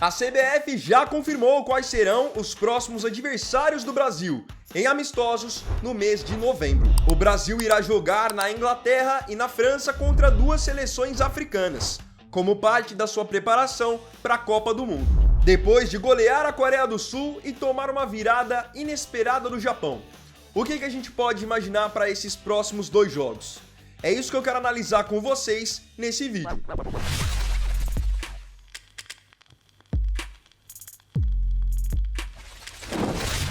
A CBF já confirmou quais serão os próximos adversários do Brasil em amistosos no mês de novembro. O Brasil irá jogar na Inglaterra e na França contra duas seleções africanas, como parte da sua preparação para a Copa do Mundo. Depois de golear a Coreia do Sul e tomar uma virada inesperada do Japão, o que a gente pode imaginar para esses próximos dois jogos? É isso que eu quero analisar com vocês nesse vídeo.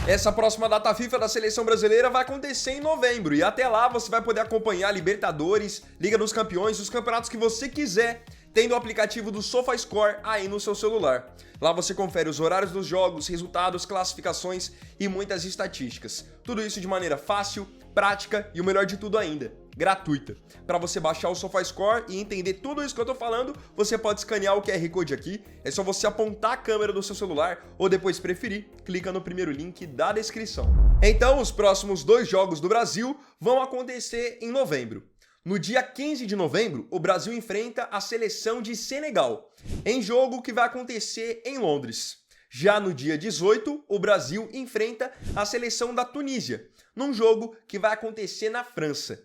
Essa próxima data FIFA da seleção brasileira vai acontecer em novembro e até lá você vai poder acompanhar Libertadores, Liga dos Campeões, os campeonatos que você quiser, tendo o aplicativo do SofaScore aí no seu celular. Lá você confere os horários dos jogos, resultados, classificações e muitas estatísticas. Tudo isso de maneira fácil, prática e o melhor de tudo ainda, gratuita. Para você baixar o SofaScore e entender tudo isso que eu tô falando, você pode escanear o QR Code aqui, é só você apontar a câmera do seu celular ou depois preferir, clica no primeiro link da descrição. Então, os próximos dois jogos do Brasil vão acontecer em novembro. No dia 15 de novembro, o Brasil enfrenta a seleção de Senegal, em jogo que vai acontecer em Londres. Já no dia 18, o Brasil enfrenta a seleção da Tunísia, num jogo que vai acontecer na França.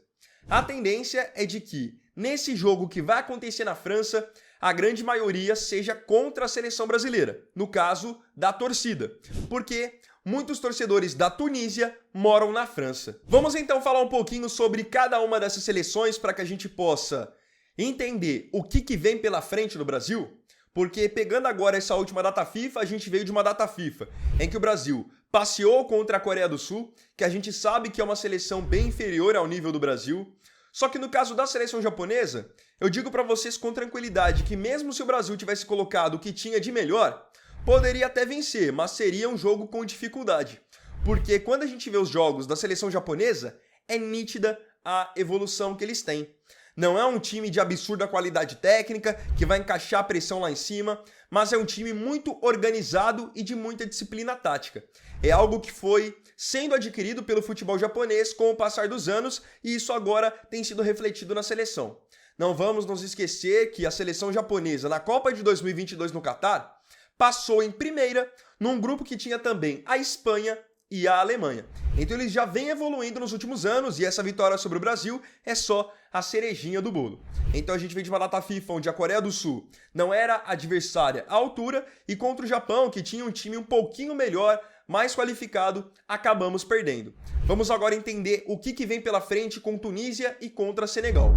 A tendência é de que, nesse jogo que vai acontecer na França, a grande maioria seja contra a seleção brasileira, no caso da torcida, porque muitos torcedores da Tunísia moram na França. Vamos então falar um pouquinho sobre cada uma dessas seleções para que a gente possa entender o que vem pela frente no Brasil, porque pegando agora essa última data FIFA, a gente veio de uma data FIFA em que o Brasil passeou contra a Coreia do Sul, que a gente sabe que é uma seleção bem inferior ao nível do Brasil. Só que no caso da seleção japonesa, eu digo para vocês com tranquilidade que mesmo se o Brasil tivesse colocado o que tinha de melhor, poderia até vencer, mas seria um jogo com dificuldade. Porque quando a gente vê os jogos da seleção japonesa, é nítida a evolução que eles têm. Não é um time de absurda qualidade técnica, que vai encaixar a pressão lá em cima, mas é um time muito organizado e de muita disciplina tática. É algo que foi sendo adquirido pelo futebol japonês com o passar dos anos e isso agora tem sido refletido na seleção. Não vamos nos esquecer que a seleção japonesa na Copa de 2022 no Catar passou em primeira num grupo que tinha também a Espanha e a Alemanha. Então eles já vêm evoluindo nos últimos anos e essa vitória sobre o Brasil é só a cerejinha do bolo. Então a gente vem de uma data FIFA onde a Coreia do Sul não era adversária à altura e contra o Japão, que tinha um time um pouquinho melhor, mais qualificado, acabamos perdendo. Vamos agora entender o que vem pela frente com Tunísia e contra Senegal.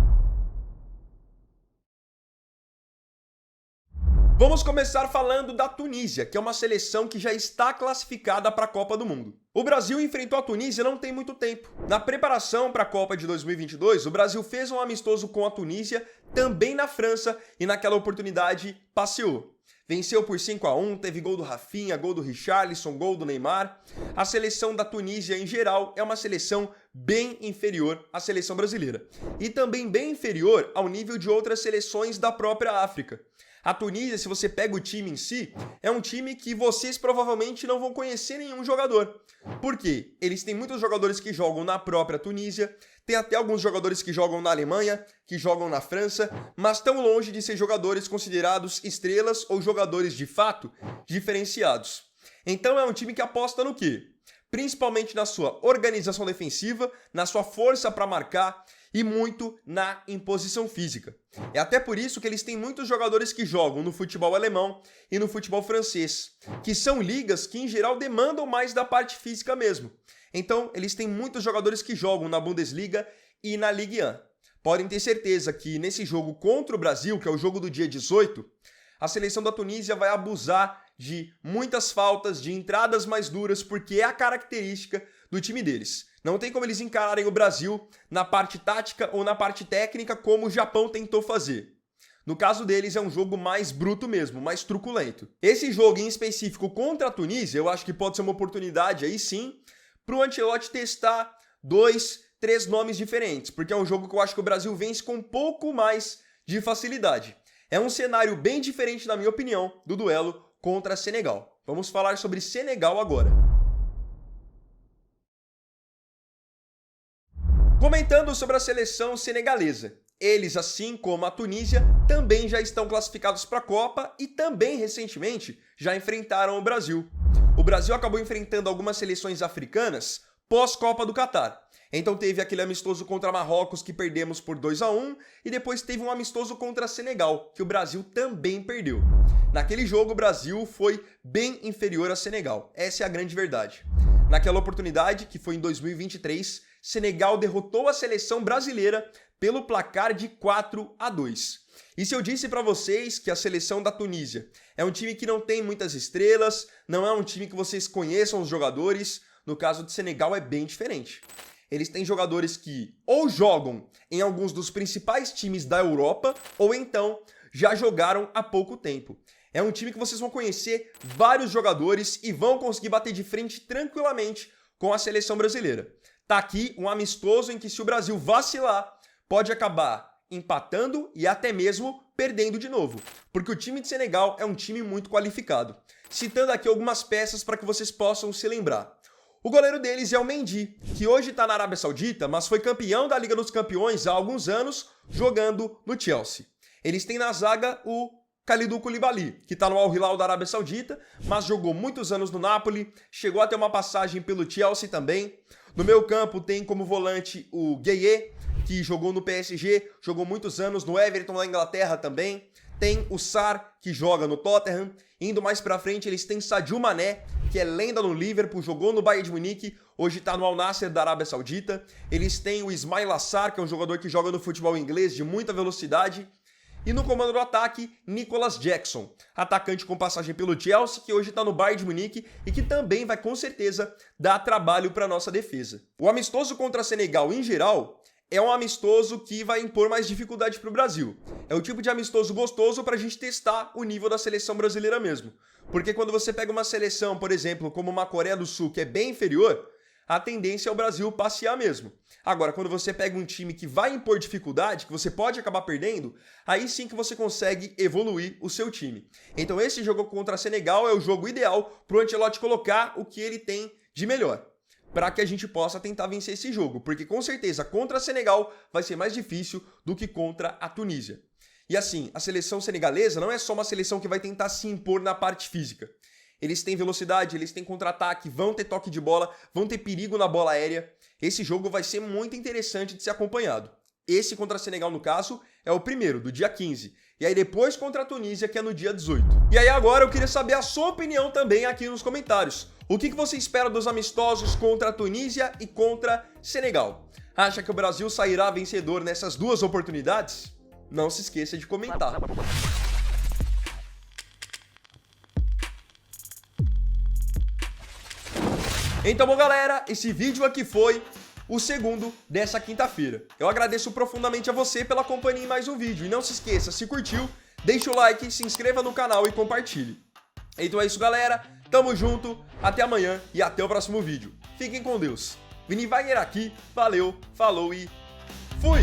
Vamos começar falando da Tunísia, que é uma seleção que já está classificada para a Copa do Mundo. O Brasil enfrentou a Tunísia não tem muito tempo. Na preparação para a Copa de 2022, o Brasil fez um amistoso com a Tunísia, também na França, e naquela oportunidade passeou. Venceu por 5-1, teve gol do Rafinha, gol do Richarlison, gol do Neymar. A seleção da Tunísia, em geral, é uma seleção bem inferior à seleção brasileira. E também bem inferior ao nível de outras seleções da própria África. A Tunísia, se você pega o time em si, é um time que vocês provavelmente não vão conhecer nenhum jogador. Por quê? Eles têm muitos jogadores que jogam na própria Tunísia, tem até alguns jogadores que jogam na Alemanha, que jogam na França, mas estão longe de ser jogadores considerados estrelas ou jogadores de fato diferenciados. Então é um time que aposta no quê? Principalmente na sua organização defensiva, na sua força para marcar e muito na imposição física. É até por isso que eles têm muitos jogadores que jogam no futebol alemão e no futebol francês, que são ligas que em geral demandam mais da parte física mesmo. Então eles têm muitos jogadores que jogam na Bundesliga e na Ligue 1. Podem ter certeza que nesse jogo contra o Brasil, que é o jogo do dia 18, a seleção da Tunísia vai abusar de muitas faltas, de entradas mais duras, porque é a característica do time deles. Não tem como eles encararem o Brasil na parte tática ou na parte técnica como o Japão tentou fazer. No caso deles é um jogo mais bruto mesmo, mais truculento. Esse jogo em específico contra a Tunísia, eu acho que pode ser uma oportunidade aí sim, para o Ancelotti testar 2, 3 nomes diferentes, porque é um jogo que eu acho que o Brasil vence com um pouco mais de facilidade. É um cenário bem diferente, na minha opinião, do duelo contra Senegal. Vamos falar sobre Senegal agora. Comentando sobre a seleção senegalesa. Eles, assim como a Tunísia, também já estão classificados para a Copa e também, recentemente, já enfrentaram o Brasil. O Brasil acabou enfrentando algumas seleções africanas pós-Copa do Catar. Então teve aquele amistoso contra Marrocos que perdemos por 2-1 e depois teve um amistoso contra Senegal, que o Brasil também perdeu. Naquele jogo o Brasil foi bem inferior a Senegal, essa é a grande verdade. Naquela oportunidade, que foi em 2023, Senegal derrotou a seleção brasileira pelo placar de 4-2. E se eu disse para vocês que a seleção da Tunísia é um time que não tem muitas estrelas, não é um time que vocês conheçam os jogadores, no caso de Senegal é bem diferente. Eles têm jogadores que ou jogam em alguns dos principais times da Europa ou então já jogaram há pouco tempo. É um time que vocês vão conhecer vários jogadores e vão conseguir bater de frente tranquilamente com a seleção brasileira. Tá aqui um amistoso em que, se o Brasil vacilar, pode acabar empatando e até mesmo perdendo de novo, porque o time de Senegal é um time muito qualificado. Citando aqui algumas peças para que vocês possam se lembrar. O goleiro deles é o Mendy, que hoje está na Arábia Saudita, mas foi campeão da Liga dos Campeões há alguns anos, jogando no Chelsea. Eles têm na zaga o Kalidou Koulibaly, que está no Al Hilal da Arábia Saudita, mas jogou muitos anos no Napoli, chegou a ter uma passagem pelo Chelsea também. No meio campo tem como volante o Gueye, que jogou no PSG, jogou muitos anos no Everton na Inglaterra também. Tem o Sarr, que joga no Tottenham. Indo mais pra frente, eles têm Sadio Mané, que é lenda no Liverpool, jogou no Bayern de Munique, hoje tá no Al Nassr da Arábia Saudita. Eles têm o Ismail Assar, que é um jogador que joga no futebol inglês de muita velocidade. E no comando do ataque, Nicolas Jackson, atacante com passagem pelo Chelsea, que hoje está no Bayern de Munique e que também vai com certeza dar trabalho para nossa defesa. O amistoso contra Senegal, em geral, é um amistoso que vai impor mais dificuldade para o Brasil. É o tipo de amistoso gostoso para a gente testar o nível da seleção brasileira mesmo. Porque quando você pega uma seleção, por exemplo, como uma Coreia do Sul, que é bem inferior, a tendência é o Brasil passear mesmo. Agora, quando você pega um time que vai impor dificuldade, que você pode acabar perdendo, aí sim que você consegue evoluir o seu time. Então esse jogo contra Senegal é o jogo ideal para o Ancelotti colocar o que ele tem de melhor, para que a gente possa tentar vencer esse jogo, porque com certeza contra Senegal vai ser mais difícil do que contra a Tunísia. E assim, a seleção senegalesa não é só uma seleção que vai tentar se impor na parte física. Eles têm velocidade, eles têm contra-ataque, vão ter toque de bola, vão ter perigo na bola aérea. Esse jogo vai ser muito interessante de ser acompanhado. Esse contra Senegal, no caso, é o primeiro, do dia 15. E aí depois contra a Tunísia, que é no dia 18. E aí agora eu queria saber a sua opinião também aqui nos comentários. O que você espera dos amistosos contra a Tunísia e contra Senegal? Acha que o Brasil sairá vencedor nessas duas oportunidades? Não se esqueça de comentar. Então, bom, galera, esse vídeo aqui foi o segundo dessa quinta-feira. Eu agradeço profundamente a você pela companhia em mais um vídeo. E não se esqueça, se curtiu, deixa o like, se inscreva no canal e compartilhe. Então é isso, galera. Tamo junto, até amanhã e até o próximo vídeo. Fiquem com Deus. Vini Wagner aqui, valeu, falou e fui!